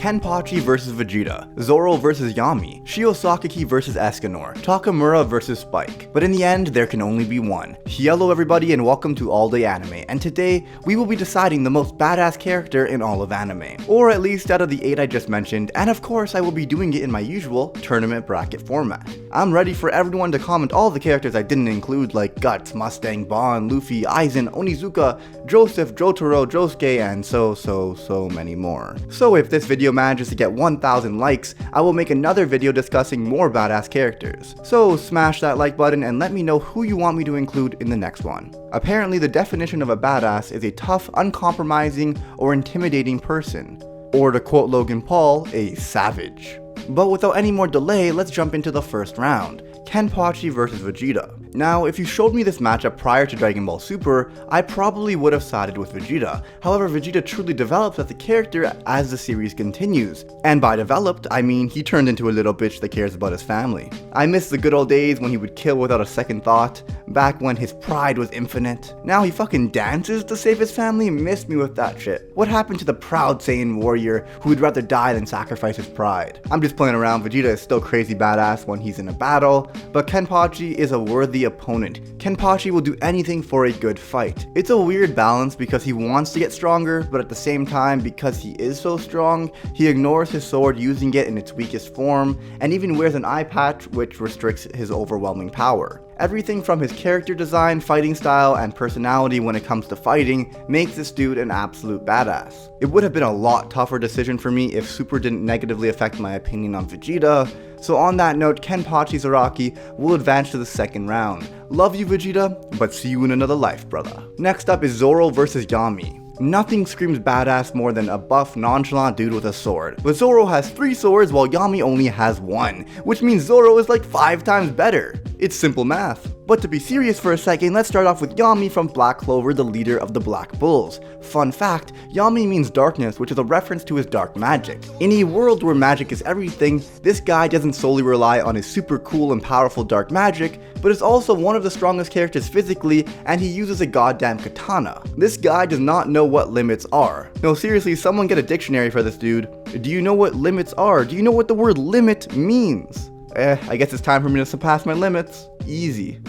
Kenpachi vs Vegeta, Zoro vs Yami, Shio Sakaki vs Escanor, Takamura vs Spike. But in the end, there can only be one. Hyellow everybody and welcome to All Day Anime, and today we will be deciding the most badass character in all of anime. Or at least out of the 8 I just mentioned, and of course I will be doing it in my usual tournament bracket format. I'm ready for everyone to comment all the characters I didn't include, like Guts, Mustang, Bon, Luffy, Aizen, Onizuka, Joseph, Jotaro, Josuke, and so many more. So if this video manages to get 1,000 likes, I will make another video discussing more badass characters. So smash that like button and let me know who you want me to include in the next one. Apparently the definition of a badass is a tough, uncompromising, or intimidating person. Or to quote Logan Paul, a savage. But without any more delay, let's jump into the first round. Kenpachi vs Vegeta. Now, if you showed me this matchup prior to Dragon Ball Super, I probably would have sided with Vegeta. However, Vegeta truly develops as a character as the series continues. And by developed, I mean he turned into a little bitch that cares about his family. I miss the good old days when he would kill without a second thought, back when his pride was infinite. Now he fucking dances to save his family? Miss me with that shit. What happened to the proud Saiyan warrior who would rather die than sacrifice his pride? I'm just playing around. Vegeta is still crazy badass when he's in a battle, but Kenpachi is a worthy opponent. Kenpachi will do anything for a good fight. It's a weird balance because he wants to get stronger, but at the same time, because he is so strong, he ignores his sword using it in its weakest form, and even wears an eye patch which restricts his overwhelming power. Everything from his character design, fighting style, and personality when it comes to fighting makes this dude an absolute badass. It would have been a lot tougher decision for me if Super didn't negatively affect my opinion on Vegeta, so on that note, Kenpachi Zaraki will advance to the second round. Love you Vegeta, but see you in another life, brother. Next up is Zoro vs Yami. Nothing screams badass more than a buff, nonchalant dude with a sword. But Zoro has 3 swords while Yami only has 1, which means Zoro is like 5 times better. It's simple math. But to be serious for a second, let's start off with Yami from Black Clover, the leader of the Black Bulls. Fun fact, Yami means darkness, which is a reference to his dark magic. In a world where magic is everything, this guy doesn't solely rely on his super cool and powerful dark magic, but is also one of the strongest characters physically, and he uses a goddamn katana. This guy does not know what limits are. No, seriously, someone get a dictionary for this dude. Do you know what limits are? Do you know what the word limit means? I guess it's time for me to surpass my limits. Easy.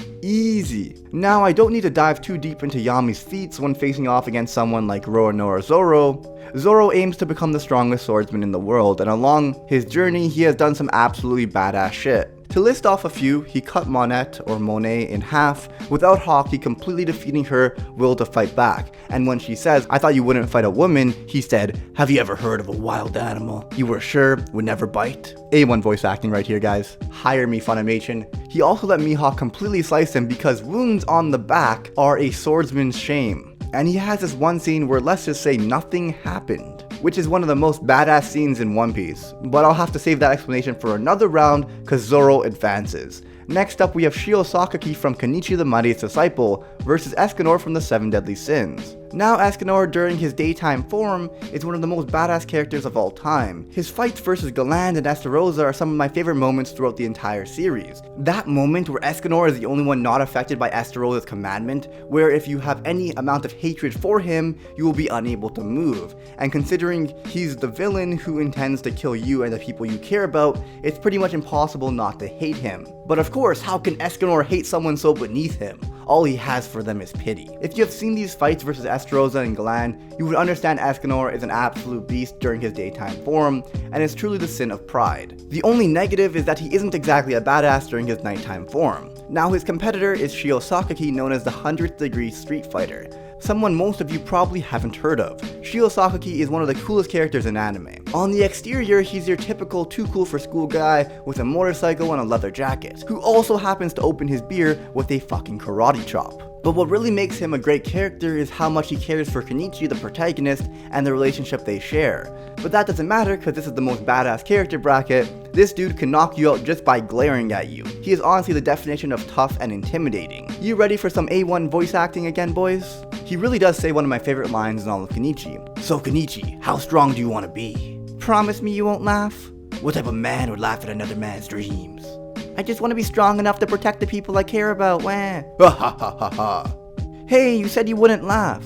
Now, I don't need to dive too deep into Yami's feats when facing off against someone like Roano or Zoro. Zoro aims to become the strongest swordsman in the world, and along his journey, he has done some absolutely badass shit. To list off a few, he cut Monette or Monet in half without Haki completely defeating her will to fight back. And when she says, "I thought you wouldn't fight a woman," he said, "Have you ever heard of a wild animal you were sure would never bite?" A1 voice acting right here, guys. Hire me, Funimation. He also let Mihawk completely slice him because wounds on the back are a swordsman's shame. And he has this one scene where let's just say nothing happened, which is one of the most badass scenes in One Piece. But I'll have to save that explanation for another round because Zoro advances. Next up we have Shio Sakaki from Kenichi the Mightiest Disciple versus Escanor from the 7 Deadly Sins. Now Escanor during his daytime form is one of the most badass characters of all time. His fights versus Galand and Estarossa are some of my favorite moments throughout the entire series. That moment where Escanor is the only one not affected by Estarossa's commandment, where if you have any amount of hatred for him, you will be unable to move. And considering he's the villain who intends to kill you and the people you care about, it's pretty much impossible not to hate him. But of course, how can Escanor hate someone so beneath him? All he has for them is pity. If you have seen these fights versus Estarossa and Galand, you would understand Escanor is an absolute beast during his daytime form, and is truly the sin of pride. The only negative is that he isn't exactly a badass during his nighttime form. Now his competitor is Shio Sakaki, known as the 100th Degree Street Fighter. Someone most of you probably haven't heard of. Shio Sakaki is one of the coolest characters in anime. On the exterior, he's your typical too cool for school guy with a motorcycle and a leather jacket, who also happens to open his beer with a fucking karate chop. But what really makes him a great character is how much he cares for Kenichi, the protagonist, and the relationship they share. But that doesn't matter because this is the most badass character bracket. This dude can knock you out just by glaring at you. He is honestly the definition of tough and intimidating. You ready for some A1 voice acting again, boys? He really does say one of my favorite lines in all of Kenichi. "So Kenichi, how strong do you want to be? Promise me you won't laugh? What type of man would laugh at another man's dreams? I just want to be strong enough to protect the people I care about, wah." Ha ha ha ha ha. Hey, you said you wouldn't laugh.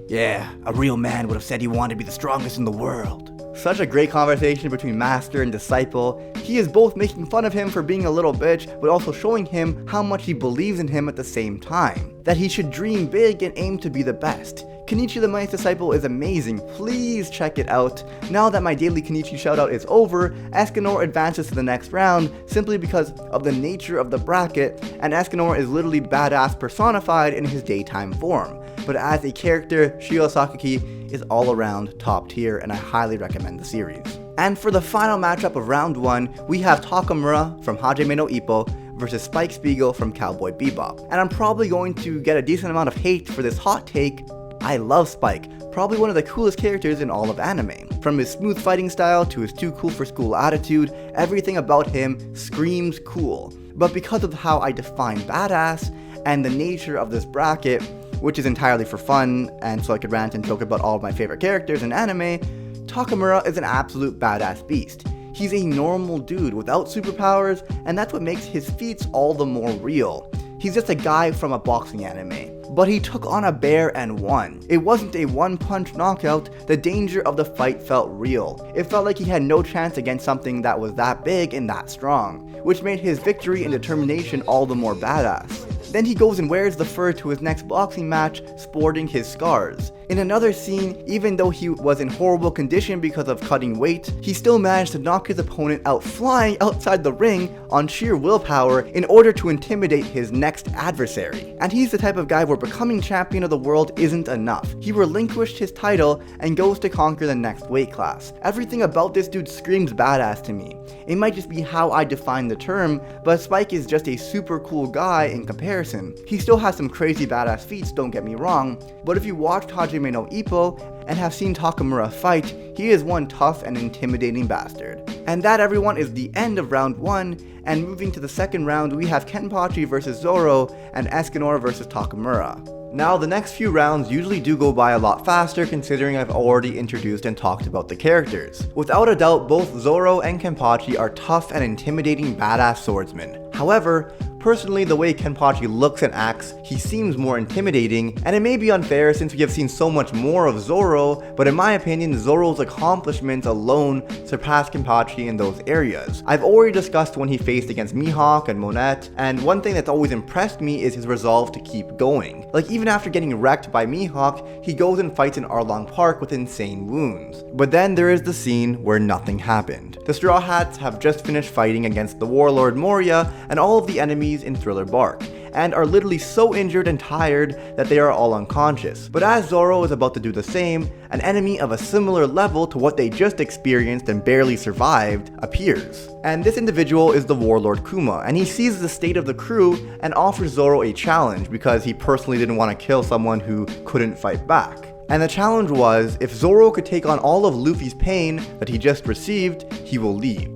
Yeah, a real man would have said he wanted to be the strongest in the world. Such a great conversation between master and disciple. He is both making fun of him for being a little bitch, but also showing him how much he believes in him at the same time. That he should dream big and aim to be the best. Kenichi the Mighty Disciple is amazing, please check it out. Now that my daily Kenichi shoutout is over, Escanor advances to the next round simply because of the nature of the bracket, and Escanor is literally badass personified in his daytime form. But as a character, Shio Sakaki is all around top tier, and I highly recommend the series. And for the final matchup of round 1, we have Takamura from Hajime no Ippo versus Spike Spiegel from Cowboy Bebop. And I'm probably going to get a decent amount of hate for this hot take. I love Spike, probably one of the coolest characters in all of anime. From his smooth fighting style to his too cool for school attitude, everything about him screams cool. But because of how I define badass and the nature of this bracket, which is entirely for fun and so I could rant and joke about all of my favorite characters in anime, Takamura is an absolute badass beast. He's a normal dude without superpowers, and that's what makes his feats all the more real. He's just a guy from a boxing anime. But he took on a bear and won. It wasn't a one-punch knockout, the danger of the fight felt real. It felt like he had no chance against something that was that big and that strong, which made his victory and determination all the more badass. Then he goes and wears the fur to his next boxing match, sporting his scars. In another scene, even though he was in horrible condition because of cutting weight, he still managed to knock his opponent out flying outside the ring on sheer willpower in order to intimidate his next adversary. And he's the type of guy where becoming champion of the world isn't enough. He relinquished his title and goes to conquer the next weight class. Everything about this dude screams badass to me. It might just be how I define the term, but Spike is just a super cool guy in comparison. He still has some crazy badass feats, don't get me wrong, but if you watched Hajime no Ippo and have seen Takamura fight, he is one tough and intimidating bastard. And that, everyone, is the end of round 1, and moving to the second round, we have Kenpachi versus Zorro and Escanor versus Takamura. Now, the next few rounds usually do go by a lot faster considering I've already introduced and talked about the characters. Without a doubt, both Zorro and Kenpachi are tough and intimidating badass swordsmen. However, personally, the way Kenpachi looks and acts, he seems more intimidating, and it may be unfair since we have seen so much more of Zorro, but in my opinion, Zorro's accomplishments alone surpass Kenpachi in those areas. I've already discussed when he faced against Mihawk and Monette, and one thing that's always impressed me is his resolve to keep going. Like, even after getting wrecked by Mihawk, he goes and fights in Arlong Park with insane wounds. But then there is the scene where nothing happened. The Straw Hats have just finished fighting against the Warlord Moria and all of the enemies in Thriller Bark, and are literally so injured and tired that they are all unconscious. But as Zorro is about to do the same, an enemy of a similar level to what they just experienced and barely survived appears. And this individual is the Warlord Kuma, and he sees the state of the crew and offers Zorro a challenge because he personally didn't want to kill someone who couldn't fight back. And the challenge was, if Zorro could take on all of Luffy's pain that he just received, he will leave.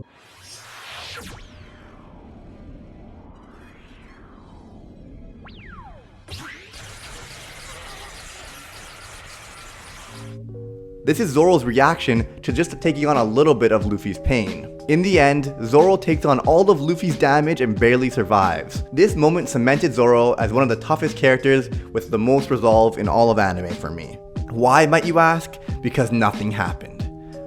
This is Zoro's reaction to just taking on a little bit of Luffy's pain. In the end, Zoro takes on all of Luffy's damage and barely survives. This moment cemented Zoro as one of the toughest characters with the most resolve in all of anime for me. Why, might you ask? Because nothing happened.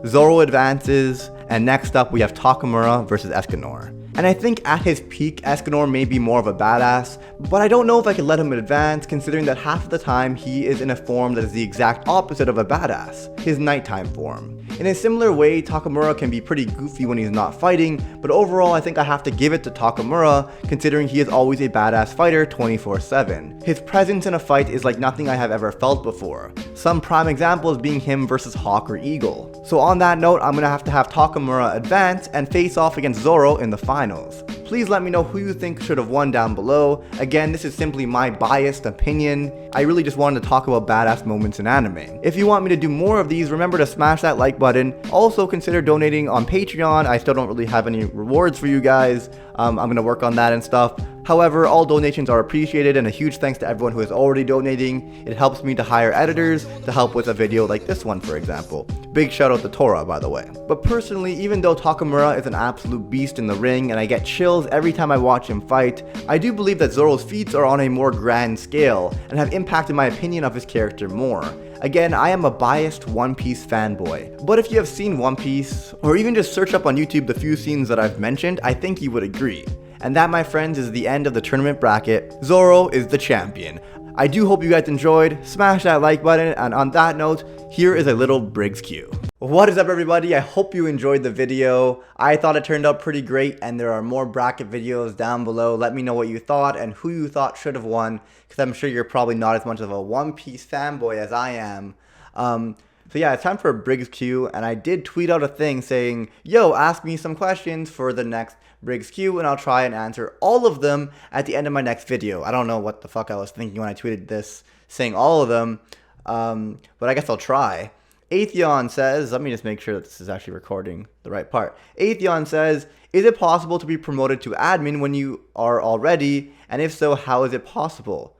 Zoro advances, and next up we have Takamura versus Escanor. And I think at his peak, Escanor may be more of a badass, but I don't know if I could let him advance considering that half of the time he is in a form that is the exact opposite of a badass, his nighttime form. In a similar way, Takamura can be pretty goofy when he's not fighting, but overall I think I have to give it to Takamura considering he is always a badass fighter 24/7. His presence in a fight is like nothing I have ever felt before. Some prime examples being him versus Hawk or Eagle. So on that note, I'm gonna have to have Takamura advance and face off against Zoro in the finals. Please let me know who you think should have won down below. Again, this is simply my biased opinion. I really just wanted to talk about badass moments in anime. If you want me to do more of these, remember to smash that like button. Also consider donating on Patreon. I still don't really have any rewards for you guys. I'm gonna work on that and stuff. However, all donations are appreciated, and a huge thanks to everyone who is already donating. It helps me to hire editors to help with a video like this one, for example. Big shout out to Tora, by the way. But personally, even though Takamura is an absolute beast in the ring and I get chills every time I watch him fight, I do believe that Zoro's feats are on a more grand scale and have impacted my opinion of his character more. Again, I am a biased One Piece fanboy, but if you have seen One Piece, or even just search up on YouTube the few scenes that I've mentioned, I think you would agree. And that, my friends, is the end of the tournament bracket. Zoro is the champion. I do hope you guys enjoyed. Smash that like button, and on that note, here is a little Briggs Q. What is up, everybody? I hope you enjoyed the video. I thought it turned out pretty great, and there are more bracket videos down below. Let me know what you thought and who you thought should have won, because I'm sure you're probably not as much of a One Piece fanboy as I am. So yeah, it's time for a Briggs Q, and I did tweet out a thing saying, yo, ask me some questions for the next Briggs Q, and I'll try and answer all of them at the end of my next video. I don't know what the fuck I was thinking when I tweeted this, saying all of them, but I guess I'll try. Atheon says, let me just make sure that this is actually recording the right part. Atheon says, is it possible to be promoted to admin when you are already, and if so, how is it possible?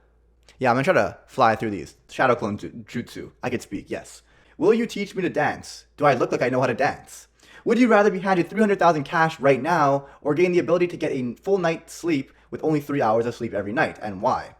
Yeah, I'm gonna try to fly through these. Shadow Clone Jutsu. I could speak, yes. Will you teach me to dance? Do I look like I know how to dance? Would you rather be handed 300,000 cash right now, or gain the ability to get a full night's sleep with only 3 hours of sleep every night, and why?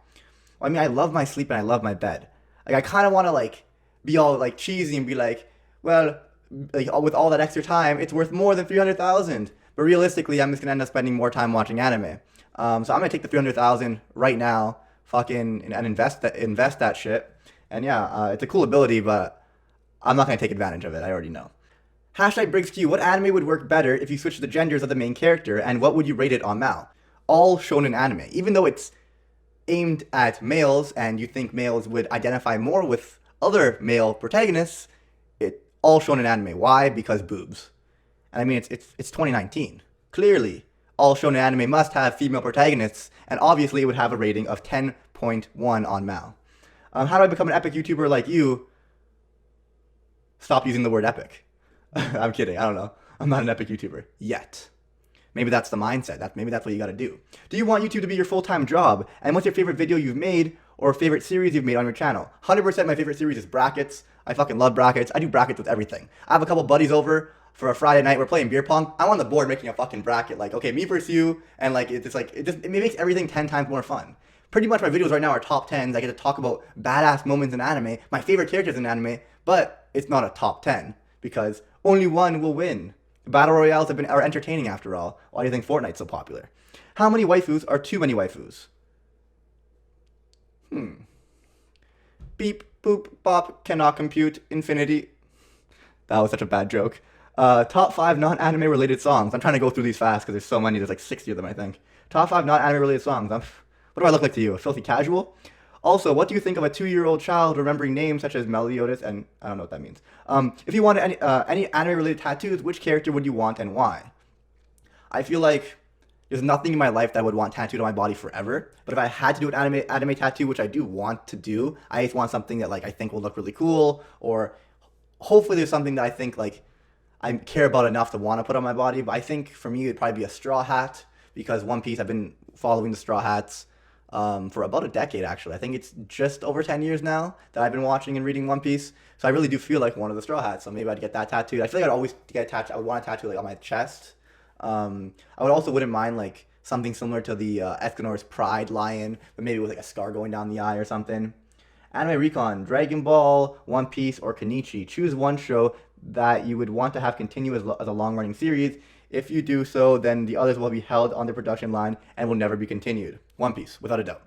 Well, I mean, I love my sleep and I love my bed. Like, I kind of want to, be all, cheesy and be like, well, with all that extra time, it's worth more than 300,000. But realistically, I'm just going to end up spending more time watching anime. So I'm going to take the 300,000 right now, and invest that shit. And yeah, it's a cool ability, but I'm not going to take advantage of it. I already know. Hashtag BriggsQ, what anime would work better if you switched the genders of the main character, and what would you rate it on Mal? All shonen anime. Even though it's aimed at males, and you think males would identify more with other male protagonists, it all shonen anime. Why? Because boobs. And I mean, it's 2019. Clearly, all shonen anime must have female protagonists, and obviously it would have a rating of 10.1 on Mal. How do I become an epic YouTuber like you? Stop using the word epic. I'm kidding. I don't know. I'm not an epic YouTuber yet. Maybe that's the mindset. Maybe that's what you got to do. Do you want YouTube to be your full-time job? And what's your favorite video you've made or favorite series you've made on your channel? 100% my favorite series is brackets. I fucking love brackets. I do brackets with everything. I have a couple buddies over for a Friday night. We're playing beer pong. I'm on the board making a fucking bracket. Okay, me versus you. And it makes everything 10 times more fun. Pretty much my videos right now are top 10s. I get to talk about badass moments in anime, my favorite characters in anime, but it's not a top 10 because only one will win. Battle royales are entertaining after all. Why do you think Fortnite's so popular? How many waifus are too many waifus? Beep, boop, bop, cannot compute, infinity. That was such a bad joke. Top 5 non-anime related songs. I'm trying to go through these fast because there's so many. There's 60 of them, I think. Top 5 non-anime related songs. What do I look like to you? A filthy casual? Also, what do you think of a 2-year-old child remembering names such as Meliodas and I don't know what that means. If you wanted any anime-related tattoos, which character would you want and why? I feel like there's nothing in my life that I would want tattooed on my body forever. But if I had to do an anime tattoo, which I do want to do, I just want something that I think will look really cool, or hopefully there's something that I think I care about enough to want to put on my body. But I think for me it'd probably be a straw hat, because One Piece, I've been following the straw hats for about a decade, actually. I think it's just over 10 years now that I've been watching and reading One Piece. So I really do feel like one of the straw hats. So maybe I'd get that tattooed. I feel like I'd always get a tattoo. I would want a tattoo on my chest. I wouldn't mind something similar to the Escanor's Pride lion, but maybe with a scar going down the eye or something. Anime Recon, Dragon Ball, One Piece, or Kenichi. Choose one show that you would want to have continue as a long-running series. If you do so, then the others will be held on the production line and will never be continued. One Piece, without a doubt.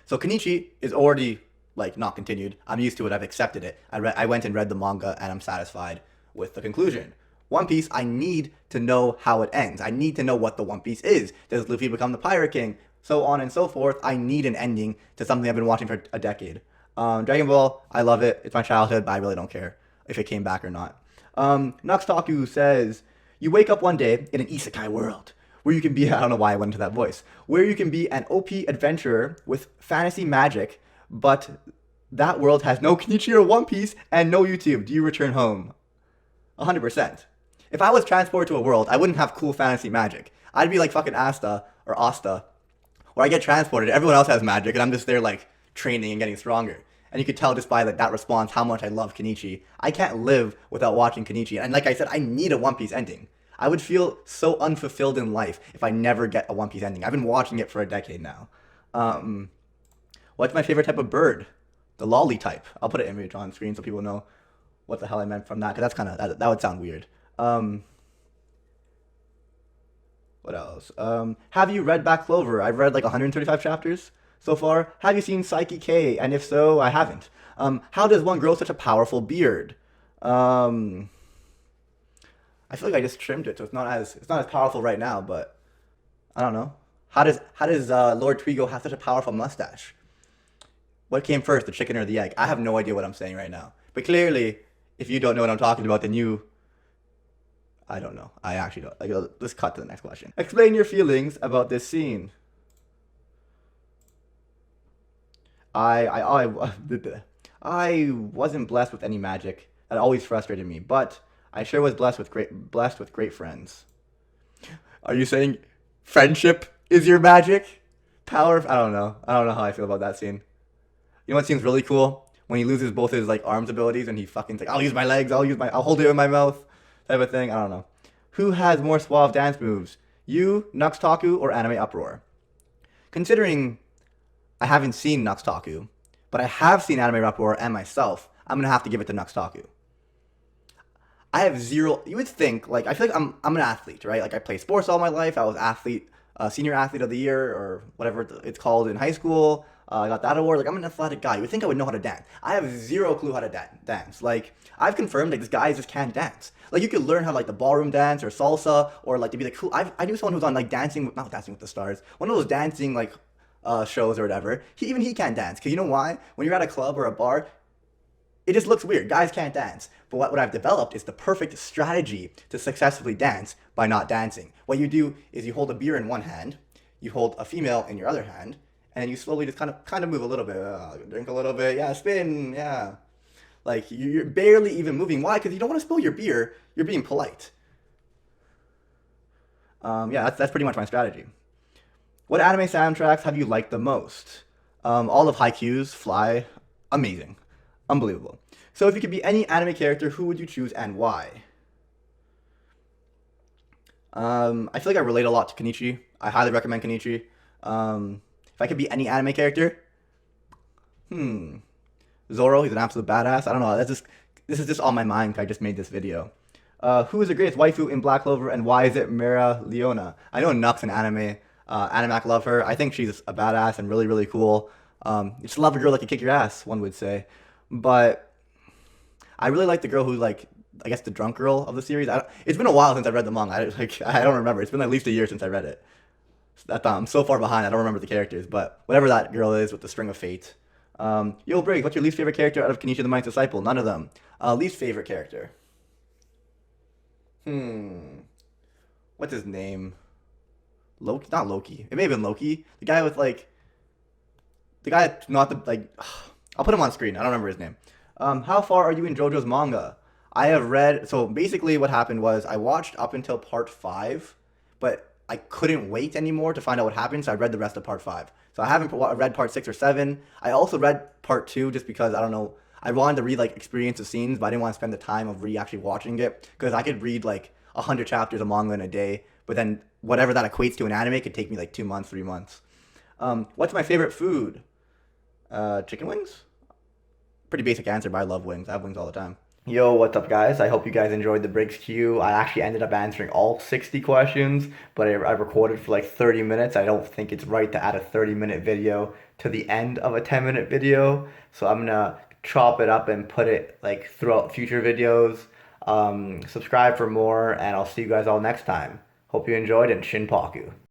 So Kenichi is already, not continued. I'm used to it. I've accepted it. I went and read the manga, and I'm satisfied with the conclusion. One Piece, I need to know how it ends. I need to know what the One Piece is. Does Luffy become the Pirate King? So on and so forth. I need an ending to something I've been watching for a decade. Dragon Ball, I love it. It's my childhood, but I really don't care if it came back or not. Nuxtaku says, you wake up one day in an isekai world where you can be, I don't know why I went into that voice, where you can be an OP adventurer with fantasy magic, but that world has no Kenichi or One Piece and no YouTube. Do you return home? 100%. If I was transported to a world, I wouldn't have cool fantasy magic. I'd be like fucking Asta, where I get transported, everyone else has magic, and I'm just there training and getting stronger. And you could tell just by that response how much I love Kenichi. I can't live without watching Kenichi. And like I said, I need a One Piece ending. I would feel so unfulfilled in life if I never get a One Piece ending. I've been watching it for a decade now. What's my favorite type of bird? The lolly type. I'll put an image on screen so people know what the hell I meant from that, because that's kind of that would sound weird. What else? Have you read Black Clover? I've read like 135 chapters so far. Have you seen Psyche K? And if so, I haven't. How does one grow such a powerful beard? I feel like I just trimmed it, so it's not as powerful right now. But I don't know. How does Lord Twigo have such a powerful mustache? What came first, the chicken or the egg? I have no idea what I'm saying right now. But clearly, if you don't know what I'm talking about, then I don't know. I actually don't. Like, let's cut to the next question. Explain your feelings about this scene. I I wasn't blessed with any magic. That always frustrated me. But I sure was blessed with great friends. Are you saying friendship is your magic? Power? I don't know. I don't know how I feel about that scene. You know what seems really cool? When he loses both his like arms abilities and he fucking's like, I'll use my legs, I'll hold it in my mouth, type of thing. I don't know. Who has more suave dance moves? You, Nuxtaku, or Anime Uproar? Considering I haven't seen Nuxtaku, but I have seen Anime Uproar and myself, I'm gonna have to give it to Nuxtaku. I have zero. You would think, like, I feel like I'm an athlete, right? Like, I played sports all my life. I was senior athlete of the year, or whatever it's called in high school. I got that award. Like, I'm an athletic guy. You would think I would know how to dance. I have zero clue how to dance. Like, I've confirmed, like, this guy just can't dance. Like, you could learn how, like, the ballroom dance or salsa, or, like, to be, like, cool. I knew someone who was on, like, not Dancing with the Stars, one of those dancing, like, shows or whatever. Even he can't dance. Because you know why? When you're at a club or a bar, it just looks weird. Guys can't dance. But what I've developed is the perfect strategy to successfully dance by not dancing. What you do is you hold a beer in one hand, you hold a female in your other hand, and you slowly just kind of move a little bit, drink a little bit, yeah, spin, yeah. Like you're barely even moving. Why? Because you don't want to spill your beer. You're being polite. Yeah, that's pretty much my strategy. What anime soundtracks have you liked the most? All of Haikyuu's Fly, amazing. Unbelievable. So if you could be any anime character, who would you choose and why? I feel like I relate a lot to Kenichi. I highly recommend Kenichi. If I could be any anime character, Zorro, he's an absolute badass. I don't know. This is just on my mind 'cause I just made this video. Who is the greatest waifu in Black Clover and why is it Mira Leona? I know Nux in anime. Animac love her. I think she's a badass and really, really cool. You just love a girl that can kick your ass, one would say. But I really like the girl who, like, I guess the drunk girl of the series. It's been a while since I read the manga. I don't remember. It's been at least a year since I read it. I'm so far behind. I don't remember the characters. But whatever that girl is with the string of fate. Yo, Briggs, what's your least favorite character out of Kenichi the Mind's Disciple? None of them. Least favorite character. What's his name? Loki? Not Loki. It may have been Loki. The guy with like. The guy that's not the like. I'll put him on screen. I don't remember his name. How far are you in JoJo's manga? I have read. So basically, what happened was I watched up until part 5, but I couldn't wait anymore to find out what happened, so I read the rest of part 5. So I haven't read part 6 or 7. I also read part 2 just because I don't know. I wanted to read like experience of scenes, but I didn't want to spend the time of actually watching it because I could read like 100 chapters of manga in a day, but then whatever that equates to in anime could take me like 2 months, 3 months. What's my favorite food? Chicken wings? Pretty basic answer, but I love wings. I have wings all the time. Yo, what's up, guys? I hope you guys enjoyed the Briggs Q. I actually ended up answering all 60 questions, but I recorded for like 30 minutes. I don't think it's right to add a 30-minute video to the end of a 10-minute video, so I'm gonna chop it up and put it like throughout future videos. Subscribe for more, and I'll see you guys all next time. Hope you enjoyed, and Shinpaku.